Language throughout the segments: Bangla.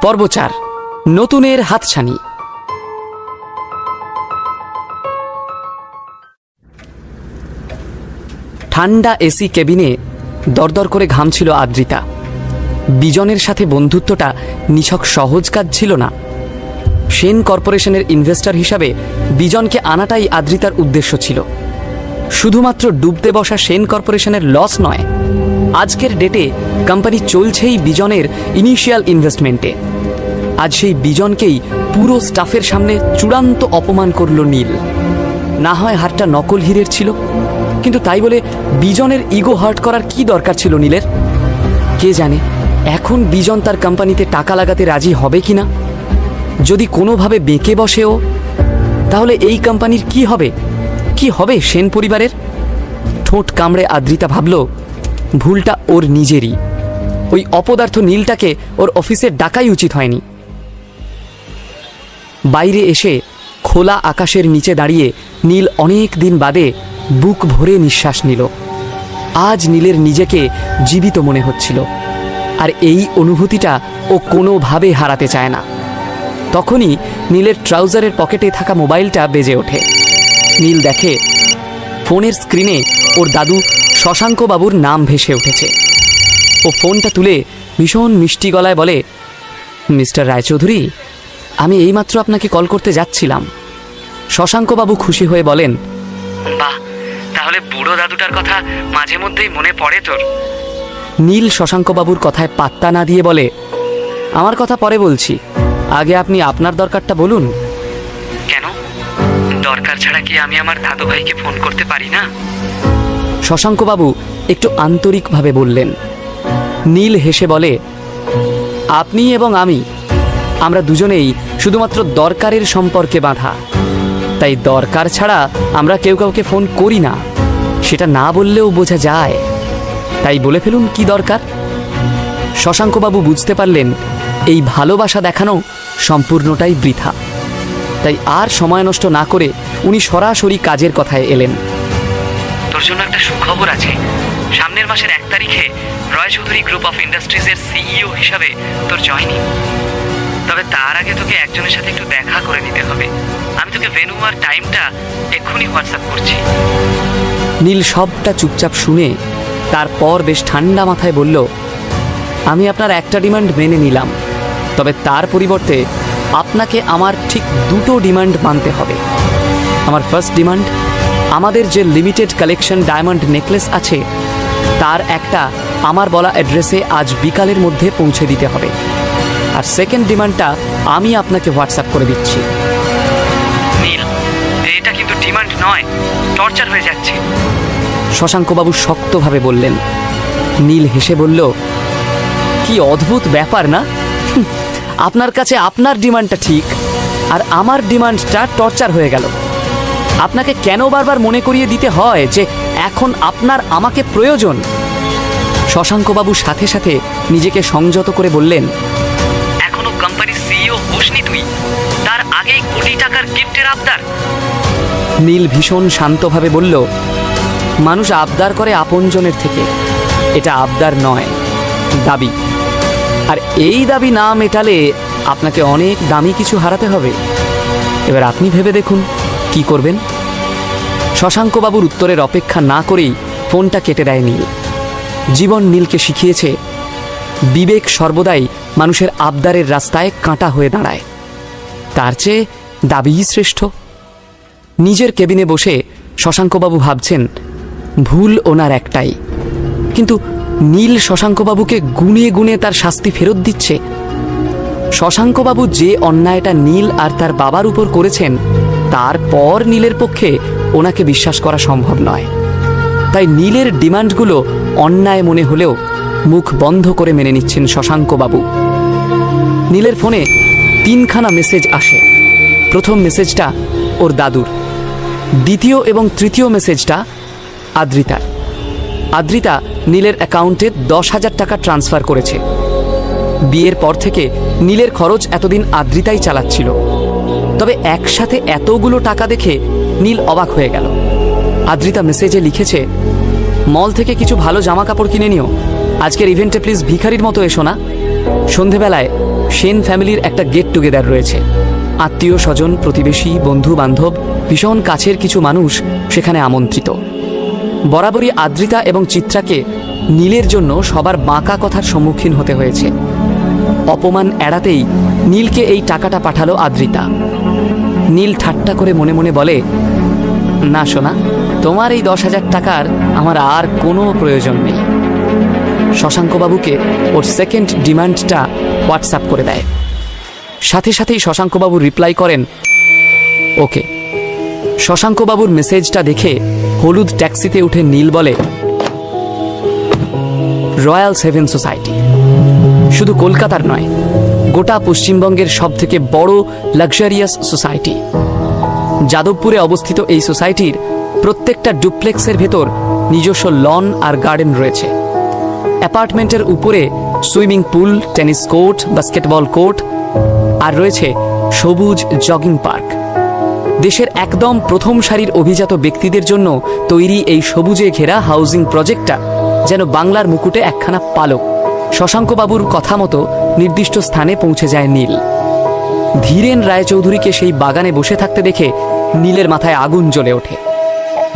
পর্ব ৪ নতুনের হাতছানি। ঠান্ডা এসি কেবিনে দরদর করে ঘামছিল আদ্রিতা। বিজনের সাথে বন্ধুত্বটা নিছক সহজ কাজ ছিল না। সেন কর্পোরেশনের ইনভেস্টর হিসাবে বিজনকে আনাটাই আদ্রিতার উদ্দেশ্য ছিল। শুধুমাত্র ডুবতে বসা সেন কর্পোরেশনের লস নয়, আজকের ডেটে কোম্পানি চলছেই বিজনের ইনিশিয়াল ইনভেস্টমেন্টে। আজ সেই বিজনকেই পুরো স্টাফের সামনে চূড়ান্ত অপমান করল নীল। না হয় হারটা নকল হীরের ছিল, কিন্তু তাই বলে বিজনের ইগো হার্ট করার কি দরকার ছিল নীলের? কে জানে এখন বিজন তার কোম্পানিতে টাকা লাগাতে রাজি হবে কিনা। যদি কোনোভাবে বেঁকে বসেও, তাহলে এই কোম্পানির কি হবে? কি হবে সেন পরিবারের? ঠোঁট কামড়ে আদ্রিতা ভাবল, ভুলটা ওর নিজেরই। ওই অপদার্থ নীলটাকে ওর অফিসে ডাকাই উচিত হয়নি। বাইরে এসে খোলা আকাশের নিচে দাঁড়িয়ে নীল অনেক দিন বাদে বুক ভরে নিঃশ্বাস নিল। আজ নীলের নিজেকে জীবিত মনে হচ্ছিল, আর এই অনুভূতিটা ও কোনোভাবে হারাতে চায় না। তখনই নীলের ট্রাউজারের পকেটে থাকা মোবাইলটা বেজে ওঠে। নীল দেখে ফোনের স্ক্রিনে ওর দাদু শশাঙ্কবাবুর নাম ভেসে উঠেছে। ও ফোনটা তুলে ভীষণ মিষ্টি গলায় বলে, মিস্টার রায়চৌধুরী, আমি এইমাত্র আপনাকে কল করতে যাচ্ছিলাম। শশাঙ্কবাবু খুশি হয়ে বলেন, বাহ, তাহলে বুড়ো দাদুটার কথা মাঝে মধ্যেই মনে পড়ে তোর। নীল শশাঙ্কবাবুর কথায় পাত্তা না দিয়ে বলে, আমার কথা পরে বলছি, আগে আপনি আপনার দরকারটা বলুন। কেন? দরকার ছাড়া কি আমি আমার দাদু ভাইকে ফোন করতে পারি না? শশাঙ্কবাবু একটু আন্তরিকভাবে বললেন। নীল হেসে বলে, আপনি এবং আমরা দুজনেই শুধুমাত্র দরকারের সম্পর্কে বাঁধা। তাই দরকার ছাড়া আমরা কেউ কাউকে ফোন করি না, সেটা না বললেও বোঝা যায়। তাই বলে ফেলুন কি দরকার। শশাঙ্কবাবু বুঝতে পারলেন এই ভালোবাসা দেখানো সম্পূর্ণটাই বৃথা। তাই আর সময় নষ্ট না করে উনি সরাসরি কাজের কথায় এলেন। তোর জন্য একটা সুখবর আছে। সামনের মাসের 1 তারিখে রয় চৌধুরী গ্রুপ অফ ইন্ডাস্ট্রিজের সিইও হিসাবে তোর জয়েনিং। তবে তার আগে তোকে একজনের সাথে একটু দেখা করে নিতে হবে। আমি তোকে ভেন্যু আর টাইমটা এক্ষুনি হোয়াটসঅ্যাপ করছি। নীল সবটা চুপচাপ শুনে তারপর বেশ ঠান্ডা মাথায় বলল, আমি আপনার একটা ডিমান্ড মেনে নিলাম, তবে তার পরিবর্তে আপনাকে আমার ঠিক 2টো ডিমান্ড মানতে হবে। আমার ফার্স্ট ডিমান্ড, আমাদের যে লিমিটেড কালেকশন ডায়মন্ড নেকলেস আছে তার একটা আমার বলা অ্যাড্রেসে আজ বিকালের মধ্যে পৌঁছে দিতে হবে। আর সেকেন্ড ডিমান্ডটা আমি আপনাকে হোয়াটসঅ্যাপ করে দিচ্ছি। নীল, এটা কিন্তু ডিমান্ড নয়, টর্চার হয়ে যাচ্ছে। শশাঙ্কবাবু শক্তভাবে বললেন। নীল হেসে বলল, কি অদ্ভুত ব্যাপার না? আপনার কাছে আপনার ডিমান্ডটা ঠিক, আর আমার ডিমান্ডটা টর্চার হয়ে গেল। আপনাকে কেন বারবার মনে করিয়ে দিতে হয় যে এখন আপনার আমাকে প্রয়োজন? শশাঙ্কবাবু সাথে সাথে নিজেকে সংযত করে বললেন, এখনো কোম্পানির সিইও হোসনি তুই, তার আগেই কোটি টাকার গিফটের আবদার। নীল ভীষণ শান্তভাবে বলল, মানুষ আবদার করে আপনজনের থেকে, এটা আবদার নয়, দাবি। আর এই দাবি না মেটালে আপনাকে অনেক দামি কিছু হারাতে হবে। এবার আপনি ভেবে দেখুন কি করবেন। শশাঙ্কবাবুর উত্তরের অপেক্ষা না করেই ফোনটা কেটে দেয় নীল। জীবন নীলকে শিখিয়েছে বিবেক সর্বদাই মানুষের আবদারের রাস্তায় কাঁটা হয়ে দাঁড়ায়, তার চেয়ে দাবিই শ্রেষ্ঠ। নিজের কেবিনে বসে শশাঙ্কবাবু ভাবছেন ভুল ওনার একটাই, কিন্তু নীল শশাঙ্কবাবুকে গুনে গুনে তার শাস্তি ফেরত দিচ্ছে। শশাঙ্কবাবু যে অন্যায়টা নীল আর তার বাবার উপর করেছেন তারপর নীলের পক্ষে ওনাকে বিশ্বাস করা সম্ভব নয়। তাই নীলের ডিমান্ডগুলো অন্যায় মনে হলেও মুখ বন্ধ করে মেনে নিচ্ছেন শশাঙ্কবাবু। নীলের ফোনে 3খানা মেসেজ আসে। প্রথম মেসেজটা ওর দাদুর, দ্বিতীয় এবং তৃতীয় মেসেজটা আদ্রিতার। আদ্রিতা নীলের অ্যাকাউন্টে 10,000 টাকা ট্রান্সফার করেছে। বিয়ের পর থেকে নীলের খরচ এতদিন আদ্রিতাই চালাচ্ছিল। তবে একসাথে এতগুলো টাকা দেখে নীল অবাক হয়ে গেল। আদ্রিতা মেসেজে লিখেছে, মল থেকে কিছু ভালো জামা কাপড় কিনে নিও, আজকের ইভেন্টে প্লিজ ভিখারির মতো এসো না। সন্ধেবেলায় সেন ফ্যামিলির একটা গেট টুগেদার রয়েছে। আত্মীয় স্বজন, প্রতিবেশী, বন্ধু বান্ধব, ভীষণ কাছের কিছু মানুষ সেখানে আমন্ত্রিত। বরাবরই আদ্রিতা এবং চিত্রাকে নীলের জন্য সবার বাঁকা কথার সম্মুখীন হতে হয়েছে। অপমান এড়াতেই নীলকে এই টাকাটা পাঠালো আদ্রিতা। নীল ঠাট্টা করে মনে মনে বলে, না সোনা, তোমার এই 10,000 টাকার আমার আর কোনো প্রয়োজন নেই। শশাঙ্কবাবুকে ওর সেকেন্ড ডিমান্ডটা হোয়াটসঅ্যাপ করে দেয়। সাথে সাথেই শশাঙ্কবাবু রিপ্লাই করেন, ওকে। শশাঙ্কবাবুর মেসেজটা দেখে হলুদ ট্যাক্সিতে উঠে নীল বলে, রয়্যাল সেভেন সোসাইটি শুধু কলকাতার নয়, গোটা পশ্চিমবঙ্গের সবথেকে বড় লাক্সারিয়াস সোসাইটি। যাদবপুরে অবস্থিত এই সোসাইটির প্রত্যেকটা ডুপ্লেক্সের ভেতর নিজস্ব লন আর গার্ডেন রয়েছে। অ্যাপার্টমেন্টের উপরে swimming pool, tennis court, basketball court আর রয়েছে সবুজ জগিং পার্ক। দেশের একদম প্রথম সারির অভিজাত ব্যক্তিদের জন্য তৈরি এই সবুজে ঘেরা হাউজিং প্রজেক্টটা যেন বাংলার মুকুটে একখানা পালক। শশাঙ্কবাবুর কথা মতো নির্দিষ্ট স্থানে পৌঁছে যায় নীল। ধীরেন রায়চৌধুরীকে সেই বাগানে বসে থাকতে দেখে নীলের মাথায় আগুন জ্বলে ওঠে।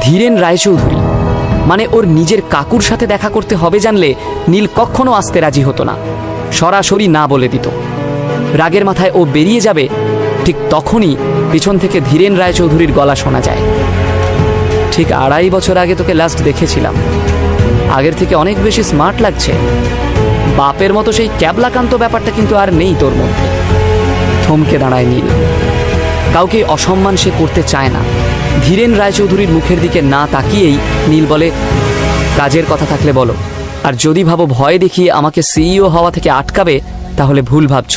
ধীরেন রায়চৌধুরী মানে ওর নিজের কাকুর সাথে দেখা করতে হবে জানলে নীল কখনো আসতে রাজি হতো না, সরাসরি না বলে দিত। রাগের মাথায় ও বেরিয়ে যাবে, ঠিক তখনই পিছন থেকে ধীরেন রায়চৌধুরীর গলা শোনা যায়, ঠিক 2.5 বছর আগে তোকে লাস্ট দেখেছিলাম, আগের থেকে অনেক বেশি স্মার্ট লাগছে। বাপের মতো সেই ক্যাবলাকান্ত ব্যাপারটা কিন্তু আর নেই তোর মধ্যে। থমকে দাঁড়ায় নীল। কাউকে অসম্মান সে করতে চায় না। ধীরেন রায়চৌধুরীর মুখের দিকে না তাকিয়েই নীল বলে, কাজের কথা থাকলে বলো, আর যদি ভাবো ভয় দেখিয়ে আমাকে সিইও হওয়া থেকে আটকাবে তাহলে ভুল ভাবছ।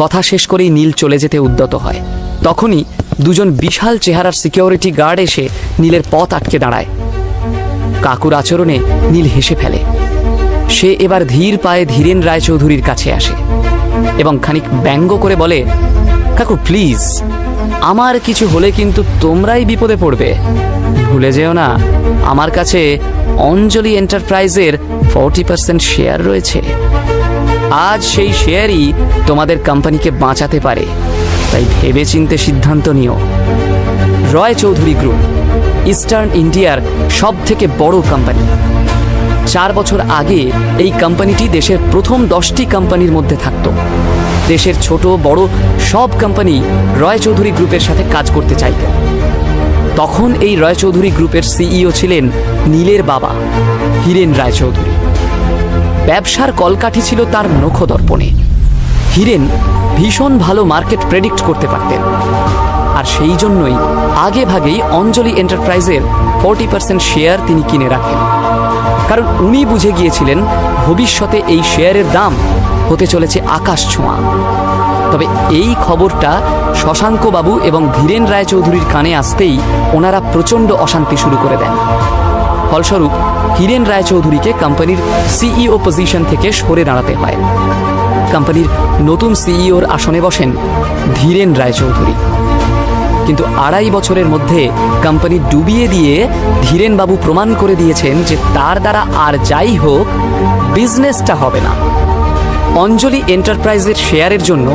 কথা শেষ করেই নীল চলে যেতে উদ্যত হয়। তখনই দুজন বিশাল চেহারার সিকিউরিটি গার্ড এসে নীলের পথ আটকে দাঁড়ায়। কাকুর আচরণে নীল হেসে ফেলে। সে এবার ধীর পায়ে ধীরেন রায়চৌধুরীর কাছে আসে এবং খানিক ব্যঙ্গ করে বলে, কাকু প্লিজ, আমার কিছু হলে কিন্তু তোমরাই বিপদে পড়বে। ভুলে যেও না, আমার কাছে অঞ্জলি এন্টারপ্রাইজের 40% শেয়ার রয়েছে। আজ সেই শেয়ারই তোমাদের কোম্পানিকে বাঁচাতে পারে, তাই ভেবেচিন্তে সিদ্ধান্ত নিও। রয় চৌধুরী গ্রুপ ইস্টার্ন ইন্ডিয়ার সব থেকে বড় কোম্পানি। 4 বছর আগে এই কোম্পানিটি দেশের প্রথম 10টি কোম্পানির মধ্যে থাকত। দেশের ছোট বড় সব কোম্পানি রয় চৌধুরী গ্রুপের সাথে কাজ করতে চাইত। তখন এই রয় চৌধুরী গ্রুপের সিইও ছিলেন নীলের বাবা হীরেন রায়চৌধুরী। ব্যবসার কলকাঠি ছিল তার নখদর্পণে। হীরেন ভীষণ ভালো মার্কেট প্রেডিক্ট করতে পারতেন, আর সেই জন্যই আগে ভাগেই অঞ্জলি এন্টারপ্রাইজের 40% শেয়ার তিনি কিনে রাখেন। কারণ উনি বুঝে গিয়েছিলেন ভবিষ্যতে এই শেয়ারের দাম হতে চলেছে আকাশ ছোঁয়া। তবে এই খবরটা শশাঙ্কবাবু এবং ধীরেন রায়চৌধুরীর কানে আসতেই ওনারা প্রচণ্ড অশান্তি শুরু করে দেন। ফলস্বরূপ হীরেন রায়চৌধুরীকে কোম্পানির সিইও পজিশন থেকে সরে দাঁড়াতে হয়। কোম্পানির নতুন সিইওর আসনে বসেন ধীরেন রায়চৌধুরী। কিন্তু 2.5 বছরের মধ্যে কোম্পানি ডুবিয়ে দিয়ে ধীরেনবাবু প্রমাণ করে দিয়েছেন যে তার দ্বারা আর যাই হোক বিজনেসটা হবে না। অঞ্জলি এন্টারপ্রাইজের শেয়ারের জন্য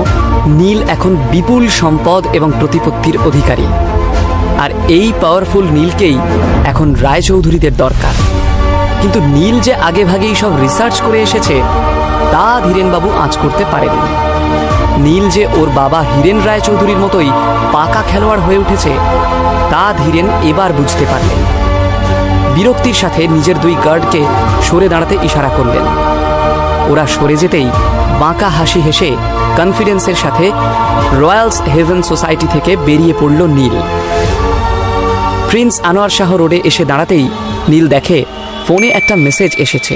নীল এখন বিপুল সম্পদ এবং প্রতিপত্তির অধিকারী। আর এই পাওয়ারফুল নীলকেই এখন রায়চৌধুরীদের দরকার। কিন্তু নীল যে আগে ভাগেই সব রিসার্চ করে এসেছে তা ধীরেনবাবু আঁচ করতে পারেননি। নীল যে ওর বাবা হীরেন রায়চৌধুরীর মতোই পাকা খেলোয়াড় হয়ে উঠেছে তা ধীরেন এবার বুঝতে পারলেন। বিরক্তির সাথে নিজের 2 গার্ডকে সরে দাঁড়াতে ইশারা করলেন। ওরা সরে যেতেই বাঁকা হাসি হেসে কনফিডেন্সের সাথে রয়্যালস হেভেন সোসাইটি থেকে বেরিয়ে পড়ল নীল। প্রিন্স আনোয়ার শাহ রোডে এসে দাঁড়াতেই নীল দেখে ফোনে একটা মেসেজ এসেছে।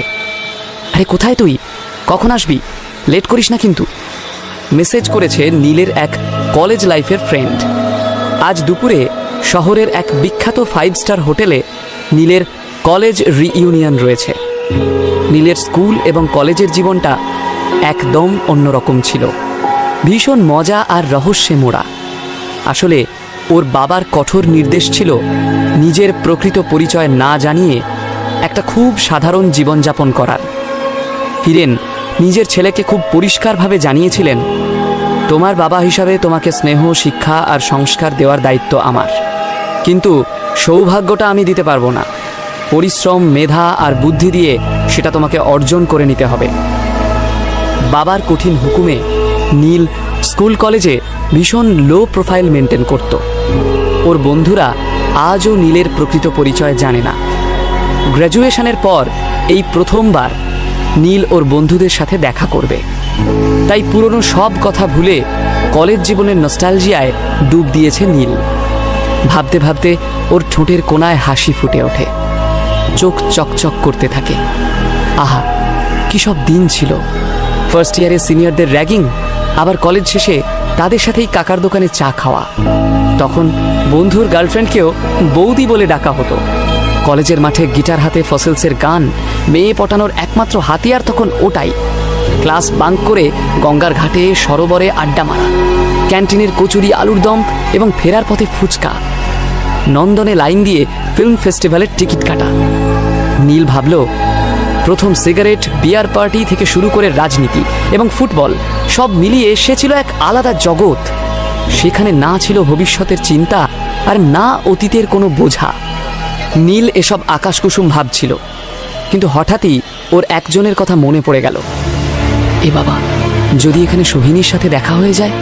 আরে কোথায় তুই, কখন আসবি, লেট করিস না কিন্তু। মেসেজ করেছে নীলের এক কলেজ লাইফের ফ্রেন্ড। আজ দুপুরে শহরের এক বিখ্যাত 5 স্টার হোটেলে নীলের কলেজ রিইউনিয়ন রয়েছে। নীলের স্কুল এবং কলেজের জীবনটা একদম অন্যরকম ছিল, ভীষণ মজা আর রহস্যে মোড়া। আসলে ওর বাবার কঠোর নির্দেশ ছিল নিজের প্রকৃত পরিচয় না জানিয়ে একটা খুব সাধারণ জীবনযাপন করার। হীরেন নিজের ছেলেকে খুব পরিষ্কারভাবে জানিয়েছিলেন, তোমার বাবা হিসাবে তোমাকে স্নেহ, শিক্ষা আর সংস্কার দেওয়ার দায়িত্ব আমার, কিন্তু সৌভাগ্যটা আমি দিতে পারবো না। পরিশ্রম, মেধা আর বুদ্ধি দিয়ে সেটা তোমাকে অর্জন করে নিতে হবে। বাবার কঠিন হুকুমে নীল স্কুল কলেজে ভীষণ লো প্রোফাইল মেনটেন করত। ওর বন্ধুরা আজও নীলের প্রকৃত পরিচয় জানে না। গ্র্যাজুয়েশনের পর এই প্রথমবার নীল ওর বন্ধুদের সাথে দেখা করবে, তাই পুরনো সব কথা ভুলে কলেজ জীবনের নস্টালজিয়ায় ডুব দিয়েছে নীল। ভাবতে ভাবতে ওর ঠোঁটের কোণায় হাসি ফুটে ওঠে, চোখ চকচক করতে থাকে। আহা, কী সব দিন ছিল! ফার্স্ট ইয়ারে সিনিয়রদের র্যাগিং, আবার কলেজ শেষে তাদের সাথেই কাকার দোকানে চা খাওয়া। তখন বন্ধুর গার্লফ্রেন্ডকেও বৌদি বলে ডাকা হতো। কলেজের মাঠে গিটার হাতে ফসলসের গান, মেয়ে পটানোর একমাত্র হাতিয়ার তখন ওটাই। ক্লাস বাঙ্ক করে গঙ্গার ঘাটে সরোবরে আড্ডা মারা, ক্যান্টিনের কচুরি, আলুর দম এবং ফেরার পথে ফুচকা, নন্দনে লাইন দিয়ে ফিল্ম ফেস্টিভ্যালের টিকিট কাটা। নীল ভাবল, প্রথম সিগারেট, বিয়ার পার্টি থেকে শুরু করে রাজনীতি এবং ফুটবল সব মিলিয়ে সে ছিল এক আলাদা জগৎ। সেখানে না ছিল ভবিষ্যতের চিন্তা আর না অতীতের কোনো বোঝা। নীল এসব আকাশকুসুম ভাবছিল, কিন্তু হঠাৎই ওর একজনের কথা মনে পড়ে গেল। এ বাবা, যদি এখানে সোহিনীর সাথে দেখা হয়ে যায়?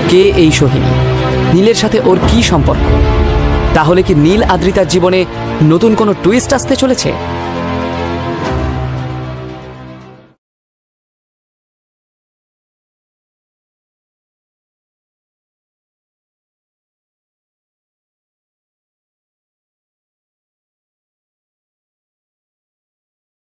কে এই সোহিনী? নীলের সাথে ওর কি সম্পর্ক? তাহলে কি নীল আদ্রিতার জীবনে নতুন কোনো টুইস্ট আসতে চলেছে?